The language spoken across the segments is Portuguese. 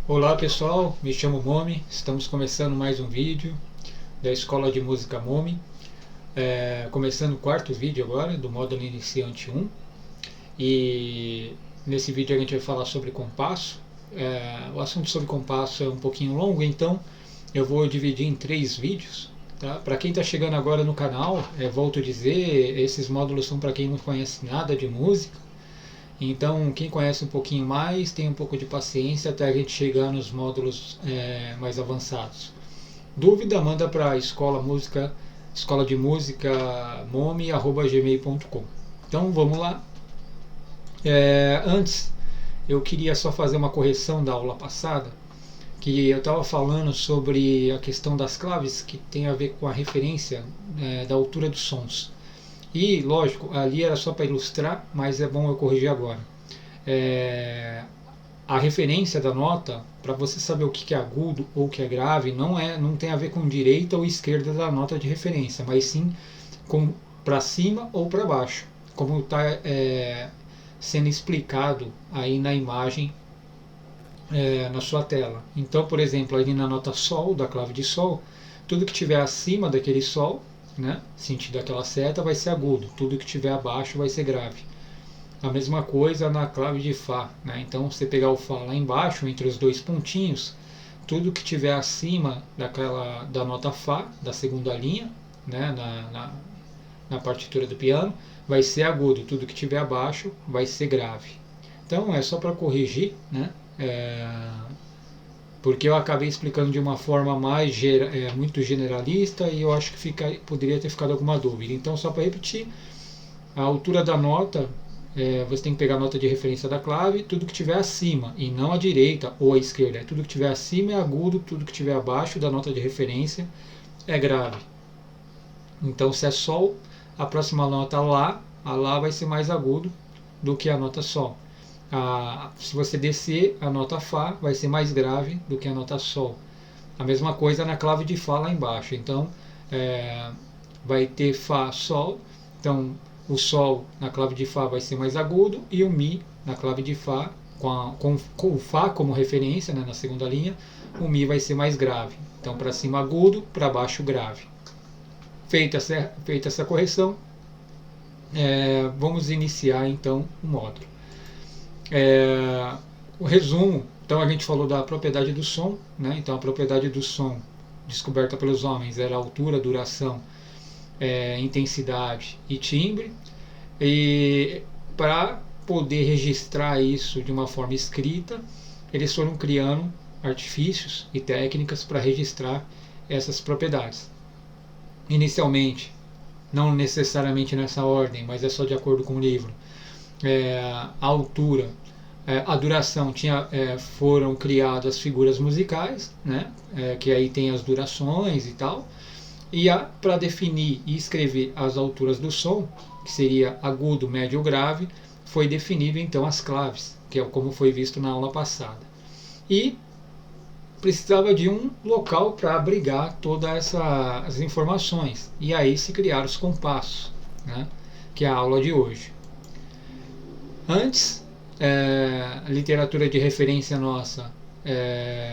Olá pessoal, me chamo Momi, estamos começando mais um vídeo da Escola de Música Momi, começando o quarto vídeo agora do módulo Iniciante 1, e nesse vídeo a gente vai falar sobre compasso. O assunto sobre compasso é um pouquinho longo, então eu vou dividir em 3 vídeos. Tá? Para quem está chegando agora no canal, volto a dizer, esses módulos são para quem não conhece nada de música. Então, quem conhece um pouquinho mais, tem um pouco de paciência até a gente chegar nos módulos mais avançados. Dúvida, manda para a escola de música momi@gmail.com. Então, vamos lá. Antes, eu queria só fazer uma correção da aula passada, que eu estava falando sobre a questão das claves, que tem a ver com a referência da altura dos sons. E, lógico, ali era só para ilustrar, mas é bom eu corrigir agora. A referência da nota, para você saber o que é agudo ou o que é grave, não tem a ver com direita ou esquerda da nota de referência, mas sim com para cima ou para baixo, como está sendo explicado aí na imagem na sua tela. Então, por exemplo, ali na nota Sol, da clave de Sol, tudo que tiver acima daquele Sol, né, sentido aquela seta, vai ser agudo, tudo que tiver abaixo vai ser grave. A mesma coisa na clave de Fá, né? Então, você pegar o Fá lá embaixo, entre os dois pontinhos, tudo que tiver acima da nota Fá, da segunda linha, né, na partitura do piano, vai ser agudo, tudo que tiver abaixo vai ser grave. Então, é só para corrigir, né? Porque eu acabei explicando de uma forma muito generalista e eu acho que poderia ter ficado alguma dúvida. Então, só para repetir, a altura da nota, você tem que pegar a nota de referência da clave, tudo que tiver acima, e não a direita ou a esquerda. Tudo que tiver acima é agudo, tudo que tiver abaixo da nota de referência é grave. Então, se é Sol, a próxima nota Lá, a Lá vai ser mais agudo do que a nota Sol. Se você descer, a nota Fá vai ser mais grave do que a nota Sol. A mesma coisa na clave de Fá lá embaixo. Então, vai ter Fá, Sol. Então, o Sol na clave de Fá vai ser mais agudo e o Mi na clave de Fá, com o Fá como referência, né, na segunda linha, o Mi vai ser mais grave. Então, para cima agudo, para baixo grave. Feita essa correção, vamos iniciar então o módulo. O resumo, então a gente falou da propriedade do som, né? Então a propriedade do som descoberta pelos homens era altura, duração, intensidade e timbre, e para poder registrar isso de uma forma escrita, eles foram criando artifícios e técnicas para registrar essas propriedades. Inicialmente, não necessariamente nessa ordem, mas é só de acordo com o livro, a altura, a duração foram criadas figuras musicais, né, que aí tem as durações e tal, e para definir e escrever as alturas do som, que seria agudo, médio ou grave, foi definido então as claves, que é como foi visto na aula passada. E precisava de um local para abrigar todas essas informações, e aí se criaram os compassos, né, que é a aula de hoje. Antes, literatura de referência nossa,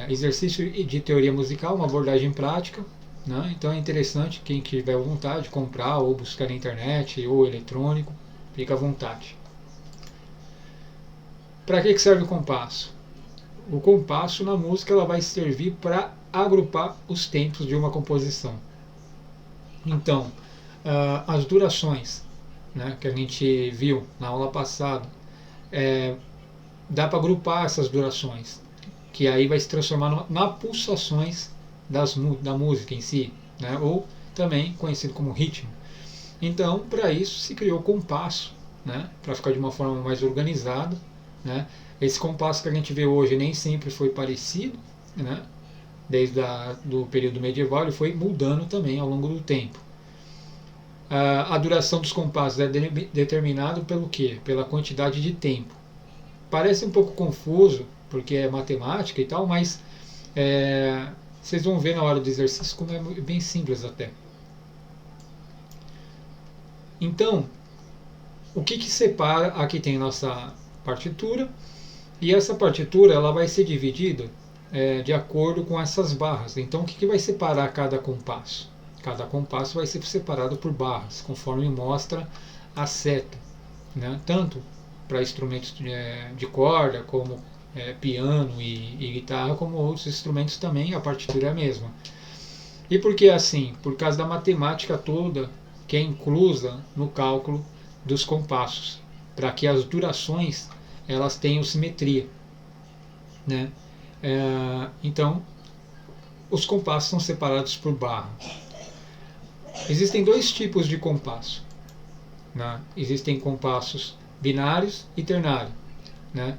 exercício de teoria musical, uma abordagem prática, né? Então é interessante, quem tiver vontade de comprar ou buscar na internet ou eletrônico, fica à vontade. Para que serve o compasso? O compasso na música ela vai servir para agrupar os tempos de uma composição. Então, as durações, né, que a gente viu na aula passada, dá para agrupar essas durações, que aí vai se transformar nas pulsações da música em si, né, ou também conhecido como ritmo. Então, para isso se criou o compasso, né, para ficar de uma forma mais organizada, né. Esse compasso que a gente vê hoje nem sempre foi parecido, né, desde do período medieval, ele foi mudando também ao longo do tempo. A duração dos compassos é determinado pelo quê? Pela quantidade de tempo. Parece um pouco confuso, porque é matemática e tal, mas vocês vão ver na hora do exercício como é bem simples até. Então, o que separa? Aqui tem nossa partitura, e essa partitura ela vai ser dividida de acordo com essas barras. Então, o que vai separar cada compasso? Cada compasso vai ser separado por barras, conforme mostra a seta, né? Tanto para instrumentos de corda, como piano e guitarra, como outros instrumentos também, a partitura é a mesma. E por que assim? Por causa da matemática toda que é inclusa no cálculo dos compassos, para que as durações elas tenham simetria, né? Então, os compassos são separados por barra. Existem dois tipos de compasso, né? Existem compassos binários e ternários, né?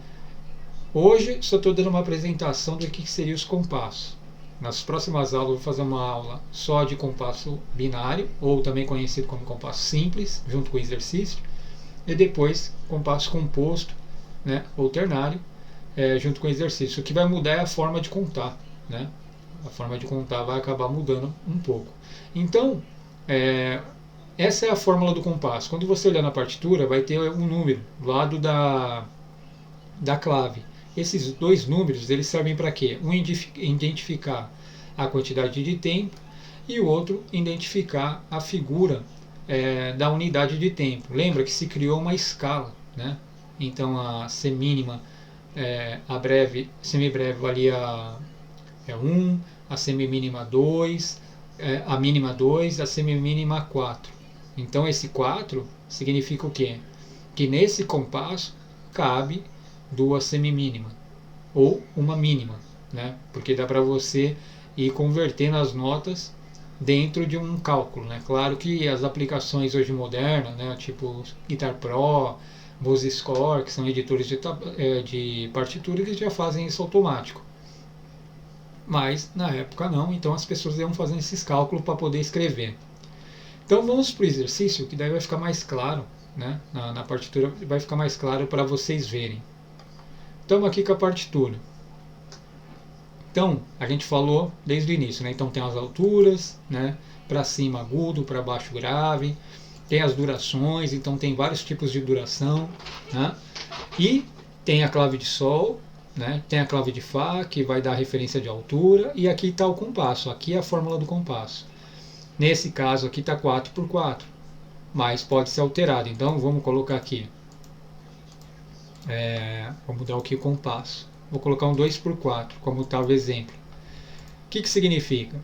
Hoje só estou dando uma apresentação do que seriam os compassos. Nas próximas aulas eu vou fazer uma aula só de compasso binário, ou também conhecido como compasso simples, junto com o exercício, e depois compasso composto, né, ou ternário, junto com o exercício. O que vai mudar é a forma de contar, né? A forma de contar vai acabar mudando um pouco. Então, essa é a fórmula do compasso. Quando você olhar na partitura, vai ter um número do lado da clave. Esses dois números, eles servem para quê? Um identificar a quantidade de tempo e o outro identificar a figura da unidade de tempo. Lembra que se criou uma escala, né? Então a semínima, a breve, semibreve valia 1, a semimínima 2, a mínima 2, a semimínima 4. Então esse 4 significa o quê? Que nesse compasso cabe duas semimínimas ou uma mínima, né? Porque dá para você ir convertendo as notas dentro de um cálculo, né? Claro que as aplicações hoje modernas, né, tipo Guitar Pro, MuseScore, que são editores de partitura, eles já fazem isso automático. Mas na época não, então as pessoas iam fazendo esses cálculos para poder escrever. Então vamos para o exercício, que daí vai ficar mais claro, né? Na partitura vai ficar mais claro para vocês verem. Estamos aqui com a partitura. Então, a gente falou desde o início, né? Então tem as alturas, né? Para cima agudo, para baixo grave, tem as durações, então tem vários tipos de duração, né? E tem a clave de sol, né? Tem a clave de Fá, que vai dar referência de altura, e aqui está o compasso, aqui é a fórmula do compasso. Nesse caso aqui está 4x4, mas pode ser alterado, então vamos colocar aqui. Vamos dar aqui o compasso. Vou colocar um 2x4, como está o exemplo. O que significa?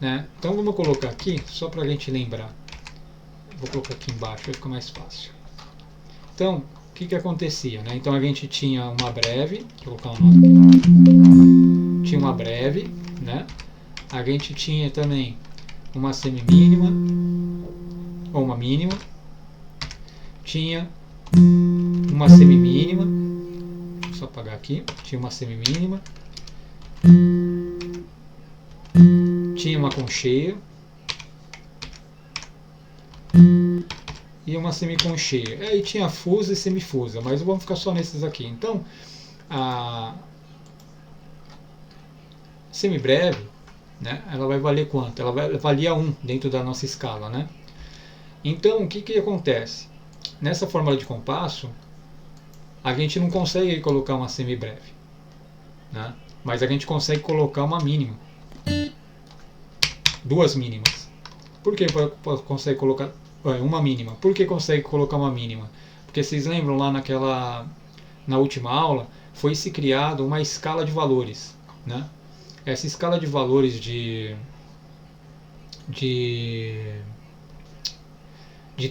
Né? Então vamos colocar aqui, só para a gente lembrar. Vou colocar aqui embaixo, vai ficar mais fácil. Então, o que acontecia? Né? Então a gente tinha uma breve, vou colocar uma nota aqui. Tinha uma breve, né? A gente tinha também uma semimínima, ou uma mínima. Tinha uma semimínima, só apagar aqui, tinha uma semimínima, tinha uma concheia e uma semiconcheia. Aí tinha fusa e semifusa, mas vamos ficar só nesses aqui. Então, a semibreve, né, ela vai valer quanto? Ela vai valer 1 dentro da nossa escala, né? Então, o que acontece? Nessa fórmula de compasso, a gente não consegue colocar uma semibreve, né? Mas a gente consegue colocar uma mínima, duas mínimas. Por que consegue colocar uma mínima? Por que consegue colocar uma mínima? Porque vocês lembram lá na última aula, foi se criado uma escala de valores, né? Essa escala de valores de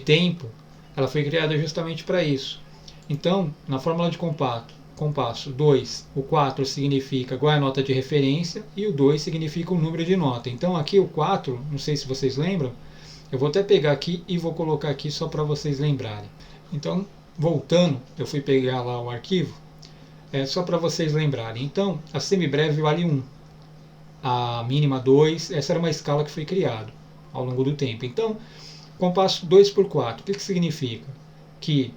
tempo, ela foi criada justamente para isso. Então, na fórmula de compasso 2, o 4 significa qual é a nota de referência e o 2 significa o número de nota. Então aqui o 4, não sei se vocês lembram, eu vou até pegar aqui e vou colocar aqui só para vocês lembrarem. Então, voltando, eu fui pegar lá o arquivo, só para vocês lembrarem. Então, a semibreve vale 1, a mínima 2, essa era uma escala que foi criada ao longo do tempo. Então, compasso 2x4, o que significa? Que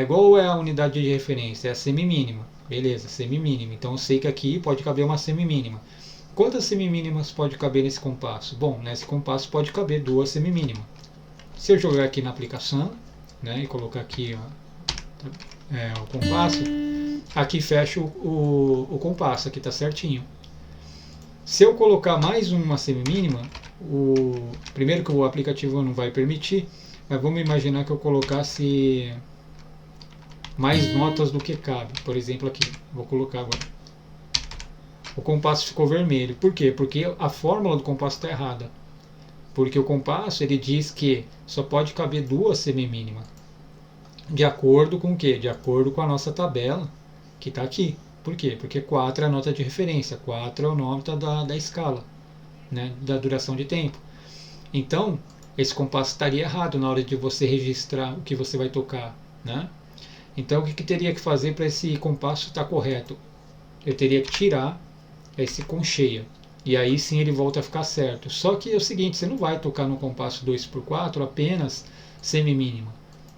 qual é a unidade de referência? É a semimínima. Beleza, semimínima. Então eu sei que aqui pode caber uma semimínima. Quantas semimínimas pode caber nesse compasso? Bom, nesse compasso pode caber duas semimínimas. Se eu jogar aqui na aplicação, né, e colocar aqui o compasso, aqui fecha o compasso, aqui está certinho. Se eu colocar mais uma semimínima, primeiro que o aplicativo não vai permitir, mas vamos imaginar que eu colocasse mais notas do que cabe. Por exemplo aqui, vou colocar agora. O compasso ficou vermelho. Por quê? Porque a fórmula do compasso está errada. Porque o compasso ele diz que só pode caber 2 semimínimas. De acordo com o quê? De acordo com a nossa tabela que está aqui. Por quê? Porque 4 é a nota de referência. 4 é a nota da escala, né? Da duração de tempo. Então, esse compasso estaria errado na hora de você registrar o que você vai tocar, né? Então, o que teria que fazer para esse compasso estar correto? Eu teria que tirar esse concheia. E aí sim ele volta a ficar certo. Só que é o seguinte, você não vai tocar no compasso 2/4 apenas semimínima.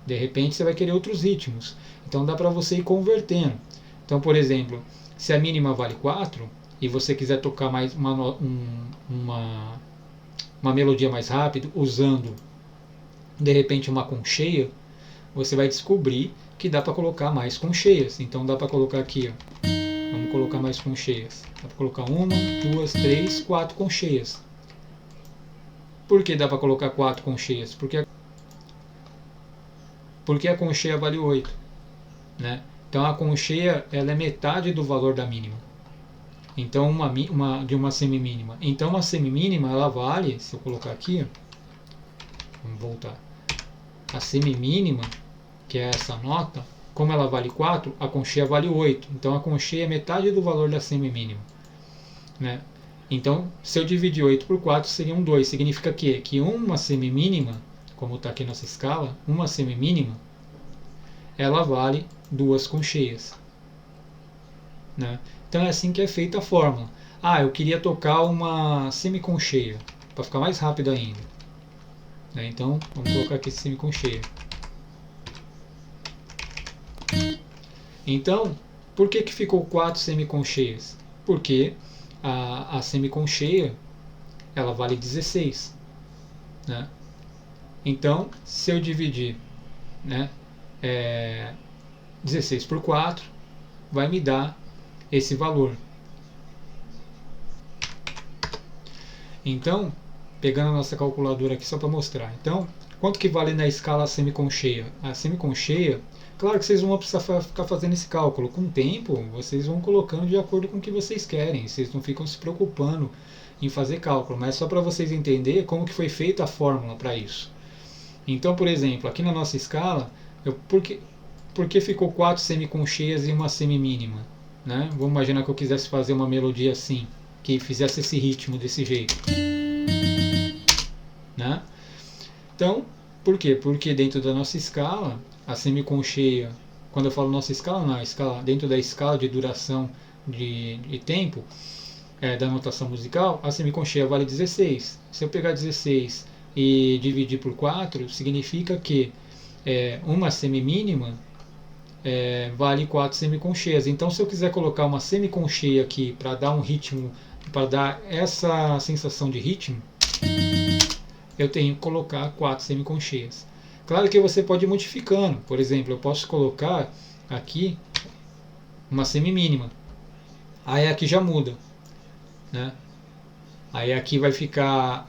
De repente você vai querer outros ritmos. Então dá para você ir convertendo. Então, por exemplo, se a mínima vale 4 e você quiser tocar mais uma melodia mais rápido, usando de repente uma concheia, você vai descobrir que dá para colocar mais concheias. Então dá para colocar aqui, ó. Vamos colocar mais concheias. Dá para colocar 1, 2, 3, 4 concheias. Por que dá para colocar 4 concheias? Porque a concheia vale 8, né? Então a concheia ela é metade do valor da mínima. Então de uma semimínima. Então uma semimínima ela vale, se eu colocar aqui, ó, vamos voltar. A semimínima, que é essa nota, como ela vale 4, a concheia vale 8. Então a concheia é metade do valor da semimínima, né? Então, se eu dividir 8 por 4, seriam 2. Significa que uma semimínima, como está aqui nessa escala, uma semimínima, ela vale 2 concheias, né? Então é assim que é feita a fórmula. Ah, eu queria tocar uma semiconcheia, para ficar mais rápido ainda, né? Então, vamos colocar aqui semiconcheia. Então, por que ficou 4 semiconcheias? Porque a semiconcheia ela vale 16, né? Então, se eu dividir, né, 16 por 4, vai me dar esse valor. Então, pegando a nossa calculadora aqui só para mostrar. Então, quanto que vale na escala a semiconcheia? A semiconcheia, claro que vocês vão precisar ficar fazendo esse cálculo. Com o tempo, vocês vão colocando de acordo com o que vocês querem. Vocês não ficam se preocupando em fazer cálculo, mas só para vocês entenderem como que foi feita a fórmula para isso. Então, por exemplo, aqui na nossa escala, por que ficou 4 semiconcheias e uma semimínima, né? Vamos imaginar que eu quisesse fazer uma melodia assim, que fizesse esse ritmo desse jeito, né? Então, por quê? Porque dentro da nossa escala, a semiconcheia, quando eu falo nossa escala, não, escala, dentro da escala de duração de tempo da notação musical, a semiconcheia vale 16. Se eu pegar 16 e dividir por 4, significa que uma semimínima vale 4 semiconcheias. Então, se eu quiser colocar uma semiconcheia aqui para dar um ritmo, para dar essa sensação de ritmo, eu tenho que colocar 4 semiconcheias. Claro que você pode ir modificando. Por exemplo, eu posso colocar aqui uma semimínima. Aí aqui já muda, né? Aí aqui vai ficar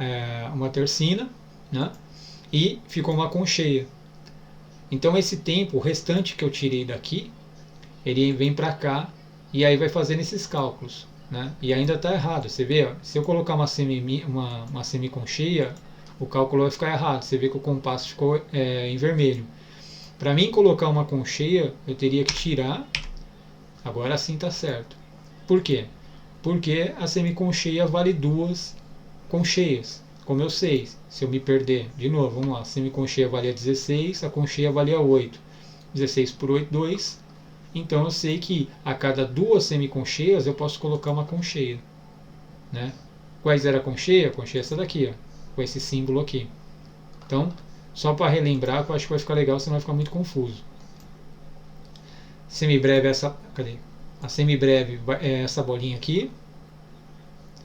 uma tercina, né? E ficou uma concheia. Então esse tempo, o restante que eu tirei daqui, ele vem para cá e aí vai fazendo esses cálculos, né? E ainda está errado. Você vê, ó, se eu colocar uma semiconcheia, o cálculo vai ficar errado. Você vê que o compasso ficou em vermelho. Para mim colocar uma concheia, eu teria que tirar. Agora sim está certo. Por quê? Porque a semiconcheia vale 2 concheias. Como eu sei, se eu me perder, de novo, vamos lá, a semiconcheia valia 16, a concheia valia 8. 16 por 8, 2. Então eu sei que a cada 2 semiconcheias eu posso colocar uma concheia, né? Quais era a concheia? A concheia é essa daqui, ó, com esse símbolo aqui. Então, só para relembrar, que eu acho que vai ficar legal, senão vai ficar muito confuso. Semibreve cadê? A semibreve é essa bolinha aqui.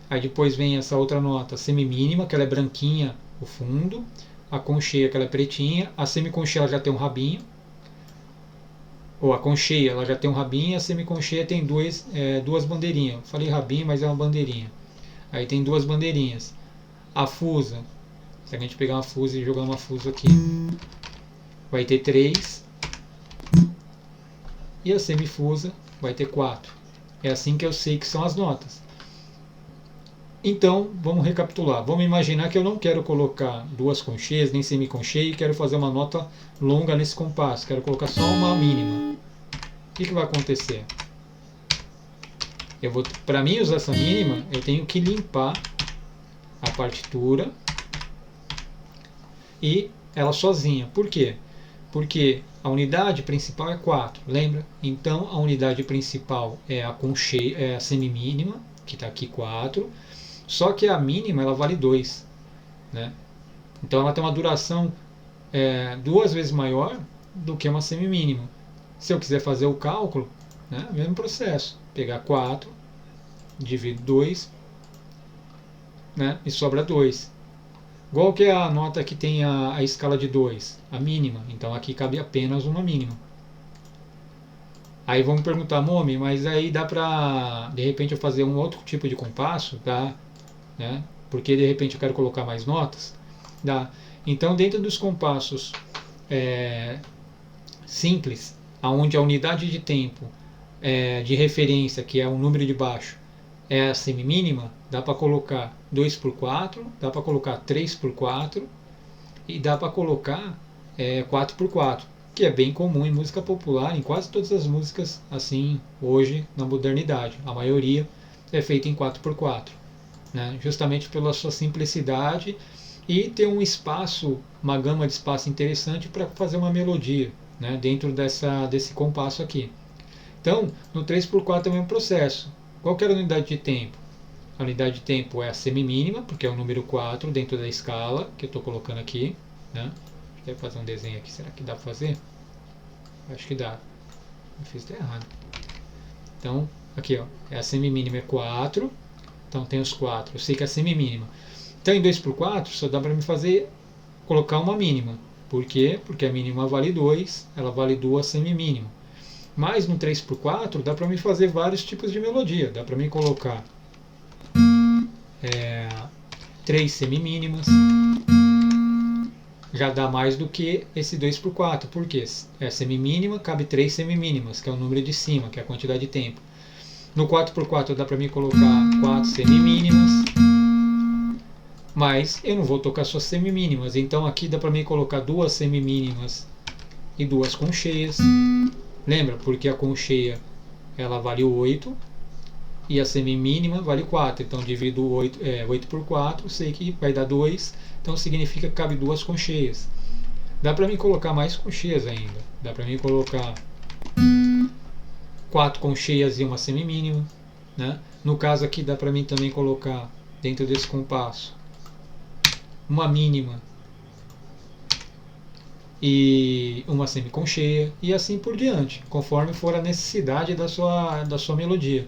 Aí depois vem essa outra nota semimínima, que ela é branquinha o fundo. A concheia, que ela é pretinha. A semiconcheia ela já tem um rabinho. Ou a concheia ela já tem um rabinho. A semiconcheia tem duas bandeirinhas. Falei rabinho, mas é uma bandeirinha. aí tem duas bandeirinhas. A fusa, se a gente pegar uma fusa e jogar uma fusa aqui, vai ter 3. E a semifusa vai ter 4. É assim que eu sei que são as notas. Então, vamos recapitular. Vamos imaginar que eu não quero colocar duas concheias, nem semiconcheia, e quero fazer uma nota longa nesse compasso. Quero colocar só uma mínima. O que vai acontecer? Para mim usar essa mínima, eu tenho que limpar a partitura e ela sozinha. Por quê? Porque a unidade principal é 4, lembra? Então a unidade principal é a concheia, é a semimínima, que está aqui 4, só que a mínima ela vale 2, né? Então ela tem uma duração 2 vezes maior do que uma semimínima. Se eu quiser fazer o cálculo, né, mesmo processo, pegar 4, divido 2, né, e sobra 2. Qual que é a nota que tem a escala de 2? A mínima. Então aqui cabe apenas uma mínima. Aí vamos perguntar, Momi, mas aí dá pra de repente eu fazer um outro tipo de compasso? Dá, né? Porque de repente eu quero colocar mais notas? Dá. Então dentro dos compassos simples, onde a unidade de tempo de referência, que é o número de baixo, é a semimínima, dá para colocar 2x4, dá para colocar 3x4 e dá para colocar 4x4, que é bem comum em música popular, em quase todas as músicas assim hoje na modernidade. A maioria é feita em 4x4, né? Justamente pela sua simplicidade e ter um espaço, uma gama de espaço interessante para fazer uma melodia, né, dentro desse compasso aqui. Então, no 3x4 é o mesmo processo. Qual que era a unidade de tempo? A unidade de tempo é a semimínima, porque é o número 4 dentro da escala que eu estou colocando aqui, né? Deixa eu fazer um desenho aqui, será que dá para fazer? Acho que dá. Eu fiz até errado. Então, aqui ó, a semimínima é 4, então tem os 4. Eu sei que é a semimínima. Então em 2x4 só dá para me colocar uma mínima. Por quê? Porque a mínima vale 2, ela vale 2 semimínima. Mas no 3x4 dá para me fazer vários tipos de melodia. Dá para me colocar 3 semimínimas. Já dá mais do que esse 2x4. Por quê? É semimínima, cabe 3 semimínimas, que é o número de cima, que é a quantidade de tempo. No 4x4 dá para me colocar 4 semimínimas. Mas eu não vou tocar só semimínimas. Então aqui dá para me colocar 2 semimínimas e 2 concheias. Lembra? Porque a concheia ela vale 8 e a semimínima vale 4. Então divido 8 por 4, sei que vai dar 2. Então significa que cabe 2 concheias. Dá para mim colocar mais concheias ainda. Dá para mim colocar 4 concheias e uma semimínima, né? No caso aqui dá para mim também colocar dentro desse compasso uma mínima e uma semiconcheia, e assim por diante, conforme for a necessidade da sua melodia.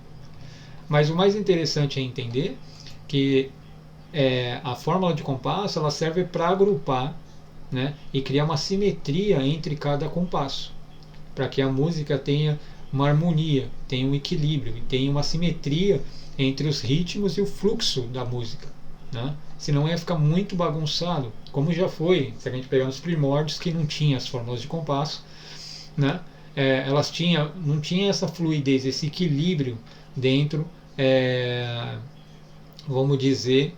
Mas o mais interessante é entender que a fórmula de compasso ela serve para agrupar, né, e criar uma simetria entre cada compasso, para que a música tenha uma harmonia, tenha um equilíbrio, tenha uma simetria entre os ritmos e o fluxo da música, né? Senão ia ficar muito bagunçado, como já foi, se a gente pegar nos primórdios que não tinha as fórmulas de compasso, né? Não tinha essa fluidez, esse equilíbrio dentro, vamos dizer,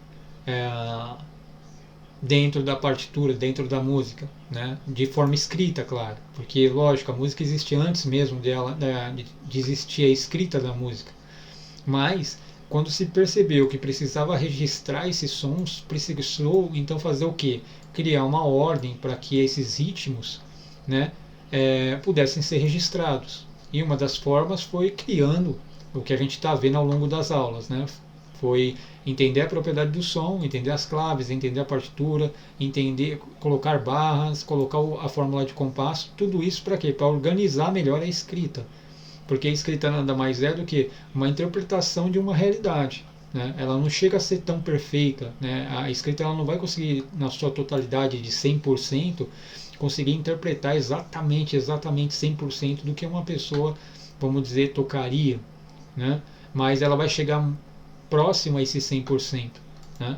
dentro da partitura, dentro da música, né? De forma escrita, claro, porque lógico, a música existia antes mesmo de existir a escrita da música, mas quando se percebeu que precisava registrar esses sons, precisou então fazer o quê? Criar uma ordem para que esses ritmos, né, pudessem ser registrados. E uma das formas foi criando o que a gente está vendo ao longo das aulas, né? Foi entender a propriedade do som, entender as claves, entender a partitura, colocar barras, colocar a fórmula de compasso, tudo isso para quê? Para organizar melhor a escrita. Porque a escrita nada mais é do que uma interpretação de uma realidade, né? Ela não chega a ser tão perfeita, né? A escrita ela não vai conseguir, na sua totalidade de 100%, conseguir interpretar exatamente 100% do que uma pessoa, vamos dizer, tocaria, né? Mas ela vai chegar próximo a esse 100%, né?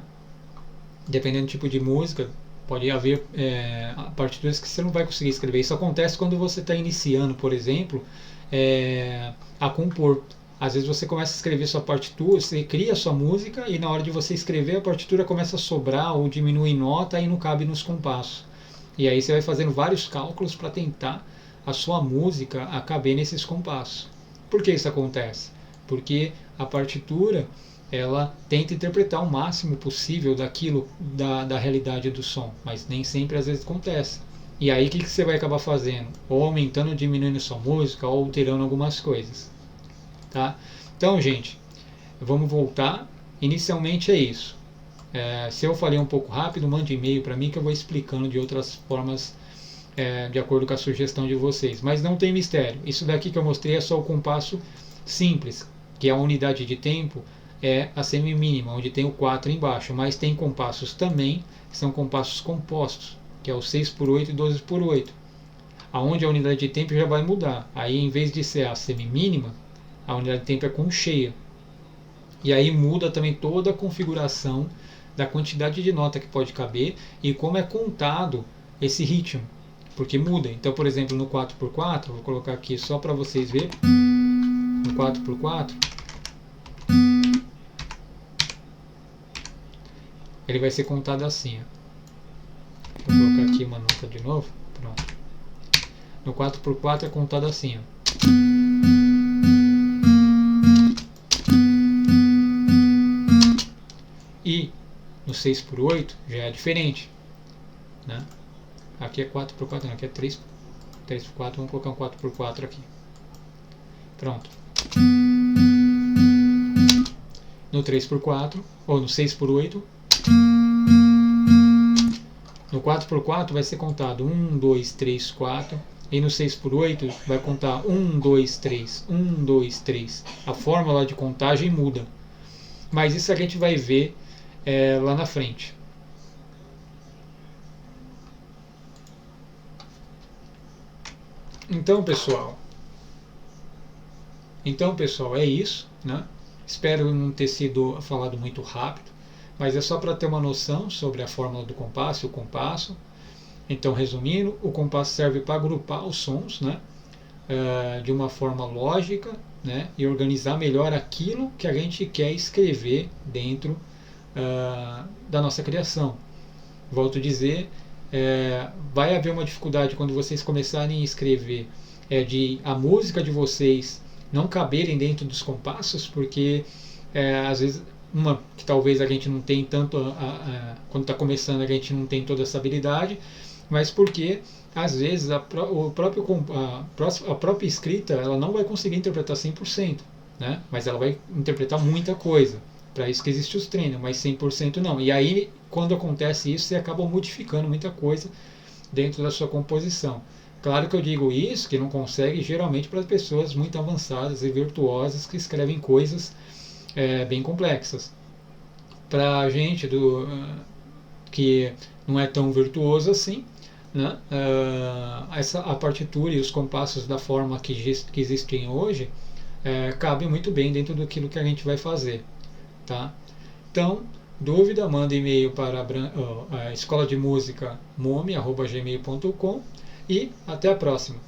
Dependendo do tipo de música, pode haver partituras que você não vai conseguir escrever. Isso acontece quando você está iniciando, por exemplo, a compor. Às vezes você começa a escrever sua partitura, você cria sua música e na hora de você escrever a partitura começa a sobrar ou diminuir nota e não cabe nos compassos. E aí você vai fazendo vários cálculos para tentar a sua música a caber nesses compassos. Por que isso acontece? Porque a partitura ela tenta interpretar o máximo possível daquilo, da realidade do som, mas nem sempre às vezes acontece. E aí o que você vai acabar fazendo? Ou aumentando ou diminuindo sua música, ou alterando algumas coisas. Tá? Então, gente, vamos voltar. Inicialmente é isso. Se eu falei um pouco rápido, mande e-mail para mim que eu vou explicando de outras formas de acordo com a sugestão de vocês. Mas não tem mistério. Isso daqui que eu mostrei é só o compasso simples, que é a unidade de tempo é a semimínima, onde tem o 4 embaixo, mas tem compassos também, que são compassos compostos, que é o 6/8 e 12/8, aonde a unidade de tempo já vai mudar. Aí, em vez de ser a semimínima, a unidade de tempo é com cheia. E aí muda também toda a configuração da quantidade de nota que pode caber e como é contado esse ritmo, porque muda. Então, por exemplo, no 4/4, vou colocar aqui só para vocês verem, no 4/4, ele vai ser contado assim, ó. Vou colocar aqui uma nota de novo. Pronto. No 4/4 é contado assim, ó. E no 6/8 já é diferente, né? Aqui é 4/4, não, aqui é 3/4, vamos colocar um 4/4 aqui. Pronto. No 3/4, ou no 6/8, no 4/4 vai ser contado 1, 2, 3, 4. E no 6/8 vai contar 1, 2, 3, 1, 2, 3. A fórmula de contagem muda. Mas isso a gente vai ver lá na frente. Então, pessoal, é isso, né? Espero não ter sido falado muito rápido, mas é só para ter uma noção sobre a fórmula do compasso e o compasso. Então, resumindo, o compasso serve para agrupar os sons, né? De uma forma lógica, né? E organizar melhor aquilo que a gente quer escrever dentro da nossa criação. Volto a dizer, vai haver uma dificuldade quando vocês começarem a escrever de a música de vocês não caberem dentro dos compassos, porque às vezes uma que talvez a gente não tem tanto quando está começando a gente não tem toda essa habilidade, mas porque às vezes a própria escrita ela não vai conseguir interpretar 100%, né? Mas ela vai interpretar muita coisa. Para isso que existe os treinos, mas 100% não. E aí, quando acontece isso, você acaba modificando muita coisa dentro da sua composição. Claro que eu digo isso, que não consegue, geralmente para pessoas muito avançadas e virtuosas que escrevem coisas bem complexas. Para a gente que não é tão virtuoso assim, né? A partitura e os compassos da forma que existem hoje cabem muito bem dentro daquilo que a gente vai fazer. Tá? Então, dúvida, manda e-mail para a escola de música momi@gmail.com e até a próxima.